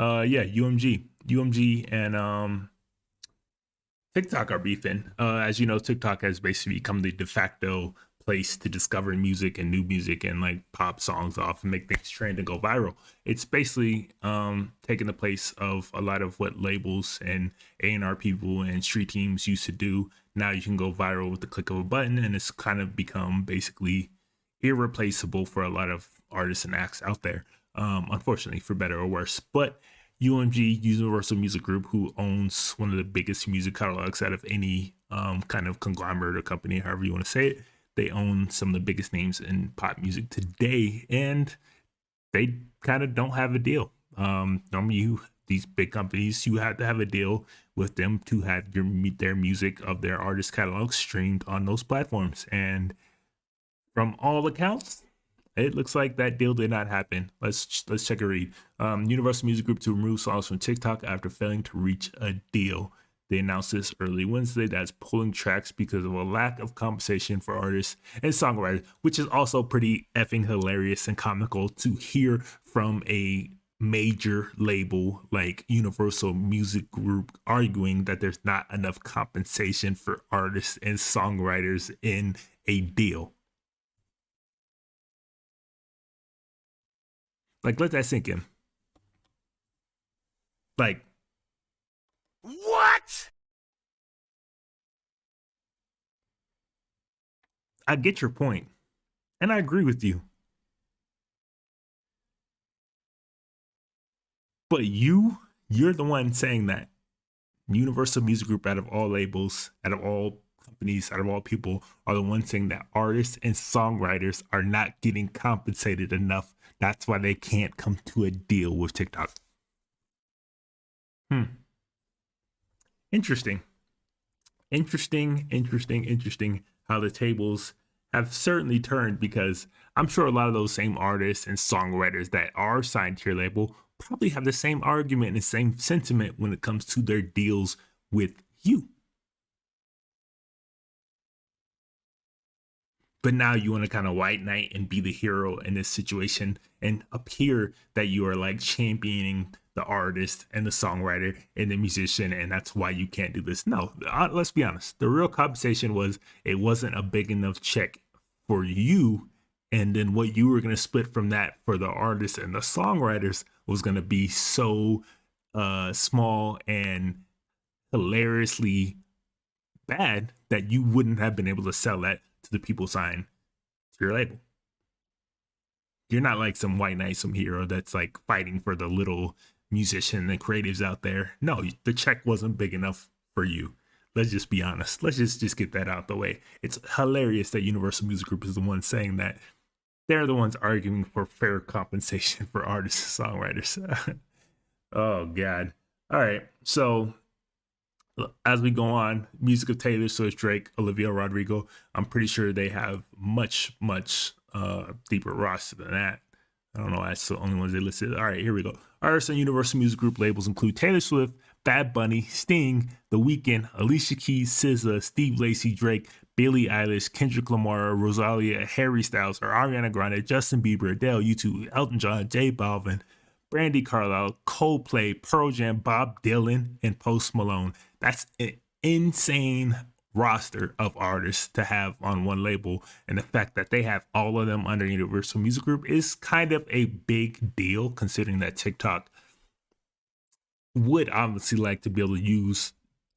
Yeah, UMG and TikTok are beefing. As you know, TikTok has basically become the de facto place to discover music and new music and like pop songs off and make things trend and go viral. It's basically taking the place of a lot of what labels and A&R people and street teams used to do. Now you can go viral with the click of a button, and it's kind of become basically irreplaceable for a lot of artists and acts out there. Unfortunately, for better or worse. But UMG, Universal Music Group, who owns one of the biggest music catalogs out of any kind of conglomerate or company, however you want to say it. They own some of the biggest names in pop music today, and they kind of don't have a deal. Normally, these big companies, you have to have a deal with them to have their music of their artist catalog streamed on those platforms. And from all accounts, it looks like that deal did not happen. Let's check a read. Universal Music Group to remove songs from TikTok after failing to reach a deal. They announced this early Wednesday that's pulling tracks because of a lack of compensation for artists and songwriters, which is also pretty effing hilarious and comical to hear from a major label like Universal Music Group arguing that there's not enough compensation for artists and songwriters in a deal. Like, let that sink in. Like, What? I get your point, and I agree with you. But you're the one saying that Universal Music Group, out of all labels, out of all companies, out of all people, are the ones saying that artists and songwriters are not getting compensated enough. That's why they can't come to a deal with TikTok. Interesting. Interesting how the tables have certainly turned, because I'm sure a lot of those same artists and songwriters that are signed to your label probably have the same argument and the same sentiment when it comes to their deals with you. But now you want to kind of white knight and be the hero in this situation and appear that you are like championing the artist and the songwriter and the musician, and that's why you can't do this. No, let's be honest. The real compensation was it wasn't a big enough check for you, and then what you were going to split from that for the artists and the songwriters was going to be so small and hilariously bad that you wouldn't have been able to sell that to the people signed to your label. You're not like some white knight, some hero that's like fighting for the little musician and creatives out there. No, the check wasn't big enough for you. Let's just be honest. Let's just get that out the way. It's hilarious that Universal Music Group is the one saying that. They're the ones arguing for fair compensation for artists and songwriters. Oh God. All right. So as we go on, music of Taylor Swift, Drake, Olivia Rodrigo, I'm pretty sure they have much deeper roster than that. I don't know. That's the only ones they listed. All right, here we go. Artists on Universal Music Group labels include Taylor Swift, Bad Bunny, Sting, The Weeknd, Alicia Keys, SZA, Steve Lacy, Drake, Billie Eilish, Kendrick Lamar, Rosalia, Harry Styles, Ariana Grande, Justin Bieber, Adele, U2, Elton John, J Balvin, Brandy Carlisle, Coldplay, Pearl Jam, Bob Dylan, and Post Malone. That's an insane roster of artists to have on one label, and the fact that they have all of them under Universal Music Group is kind of a big deal, considering that TikTok would obviously like to be able to use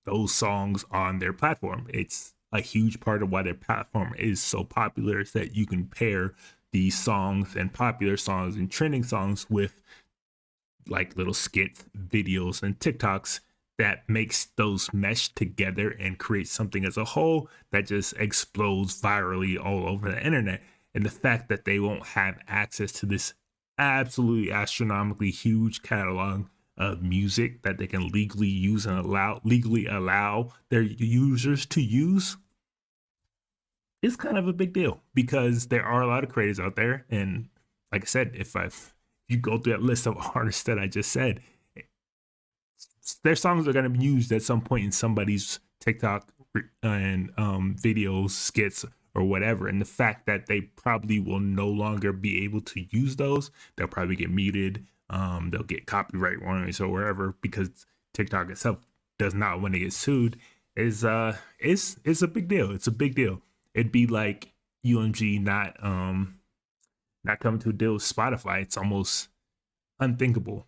those songs on their platform. It's a huge part of why their platform is so popular, is that you can pair these songs and popular songs and trending songs with like little skits, videos, and TikToks that makes those mesh together and create something as a whole that just explodes virally all over the internet. And the fact that they won't have access to this absolutely astronomically huge catalog of music that they can legally use and legally allow their users to use is kind of a big deal, because there are a lot of creators out there. And like I said, if you go through that list of artists that I just said, their songs are going to be used at some point in somebody's TikTok and videos, skits, or whatever. And the fact that they probably will no longer be able to use those, they'll probably get muted they'll get copyright warnings or wherever, because TikTok itself does not want to get sued, is a big deal. It's a big deal. It'd be like UMG not coming to a deal with Spotify. It's almost unthinkable.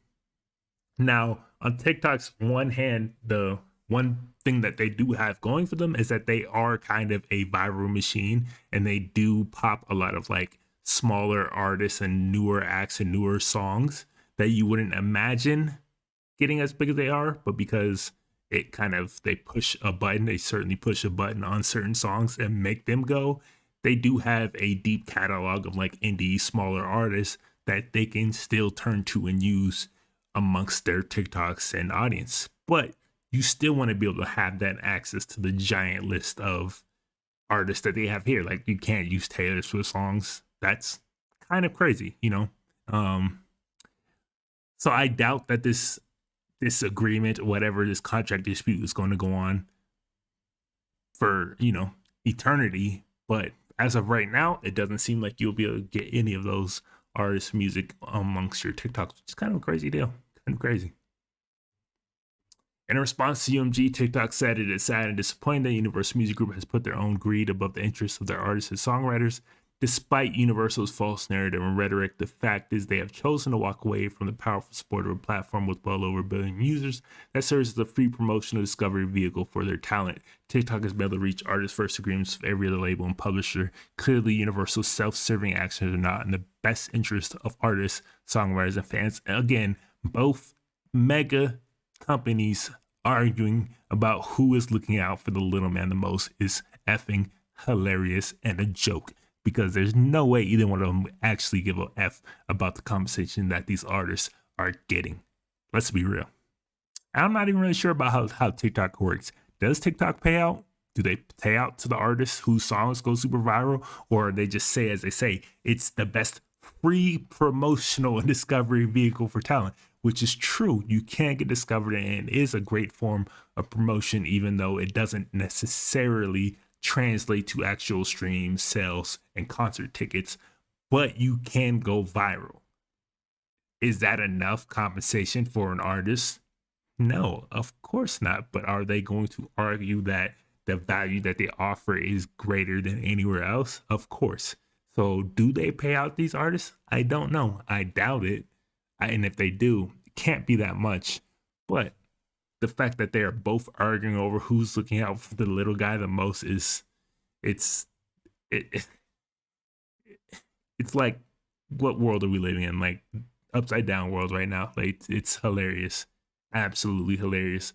Now, on TikTok's one hand, the one thing that they do have going for them is that they are kind of a viral machine, and they do pop a lot of like smaller artists and newer acts and newer songs that you wouldn't imagine getting as big as they are, but because it kind of, they push a button, they certainly push a button on certain songs and make them go. They do have a deep catalog of like indie smaller artists that they can still turn to and use amongst their TikToks and audience. But you still want to be able to have that access to the giant list of artists that they have here. Like, you can't use Taylor Swift songs. That's kind of crazy, you know? So I doubt that this agreement, whatever this contract dispute, is going to go on for, you know, eternity. But as of right now, it doesn't seem like you'll be able to get any of those artists' music amongst your TikToks, which is kind of a crazy deal. Kind of crazy. In response to UMG, TikTok said it is sad and disappointing that Universal Music Group has put their own greed above the interests of their artists and songwriters. Despite Universal's false narrative and rhetoric, the fact is they have chosen to walk away from the powerful support of a platform with well over 1 billion users that serves as a free promotional discovery vehicle for their talent. TikTok has been able to reach artists' first agreements with every other label and publisher. Clearly, Universal's self-serving actions are not in the best interest of artists, songwriters, and fans. And again, both mega companies arguing about who is looking out for the little man the most is effing hilarious and a joke, because there's no way either one of them actually give a F about the compensation that these artists are getting. Let's be real. I'm not even really sure about how TikTok works. Does TikTok pay out? Do they pay out to the artists whose songs go super viral? Or they just say, as they say, it's the best free promotional and discovery vehicle for talent, which is true. You can get discovered and is a great form of promotion, even though it doesn't necessarily translate to actual streams, sales, and concert tickets, but you can go viral. Is that enough compensation for an artist? No, of course not. But are they going to argue that the value that they offer is greater than anywhere else? Of course. So do they pay out these artists? I don't know. I doubt it. And if they do, it can't be that much. But the fact that they are both arguing over who's looking out for the little guy the most is, it's like, what world are we living in? Like, upside down world right now. Like, it's hilarious, absolutely hilarious.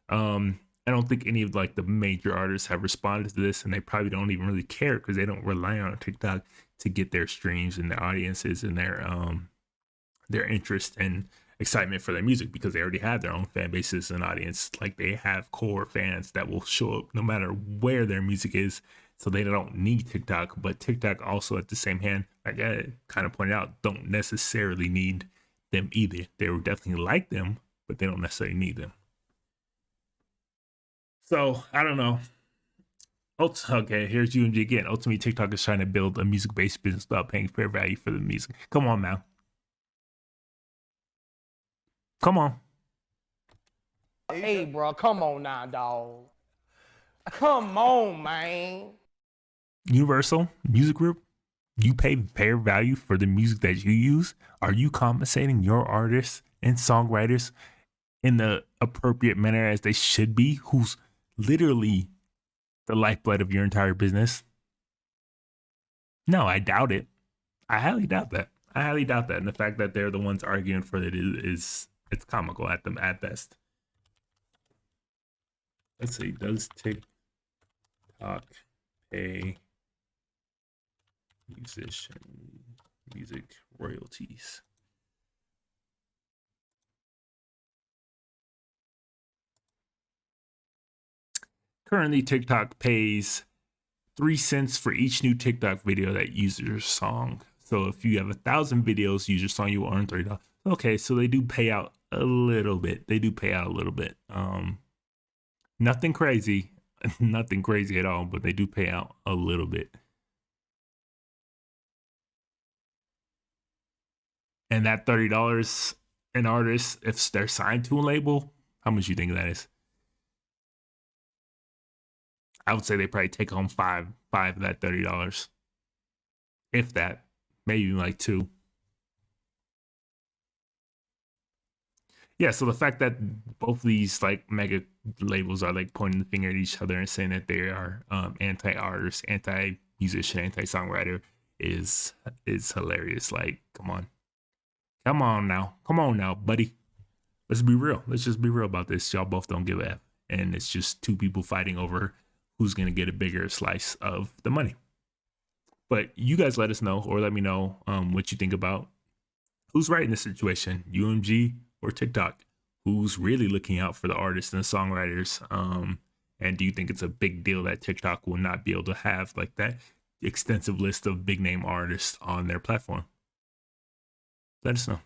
I don't think any of like the major artists have responded to this, and they probably don't even really care because they don't rely on TikTok to get their streams and their audiences and their interest and excitement for their music, because they already have their own fan bases and audience. Like, they have core fans that will show up no matter where their music is, so they don't need TikTok. But TikTok also, at the same hand, like I kind of pointed out, don't necessarily need them either. They would definitely like them, but they don't necessarily need them. So I don't know. Okay, here's UMG again. Ultimately, TikTok is trying to build a music-based business without paying fair value for the music. Come on, man. Come on. Hey, bro, come on now, dog. Come on, man. Universal Music Group, you pay fair value for the music that you use. Are you compensating your artists and songwriters in the appropriate manner as they should be, who's literally the lifeblood of your entire business? No, I doubt it. I highly doubt that. And the fact that they're the ones arguing for it is it's comical at them at best. Let's see, does TikTok pay musician music royalties? Currently, TikTok pays 3 cents for each new TikTok video that uses your song. So if you have 1,000 videos use your song, you will earn $30. Okay, so they do pay out a little bit. Nothing crazy, nothing crazy at all, but they do pay out a little bit. And that $30 an artist, if they're signed to a label, how much you think that is? I would say they probably take home five of that $30, if that, maybe like two. Yeah, so the fact that both of these like mega labels are like pointing the finger at each other and saying that they are anti-artist, anti-musician, anti-songwriter is hilarious. Like, come on now, buddy. Let's be real. Let's just be real about this. Y'all both don't give a F, and it's just two people fighting over who's gonna get a bigger slice of the money. But you guys let us know, or let me know what you think about who's right in this situation, UMG or TikTok? Who's really looking out for the artists and the songwriters? And do you think it's a big deal that TikTok will not be able to have like that extensive list of big name artists on their platform? Let us know.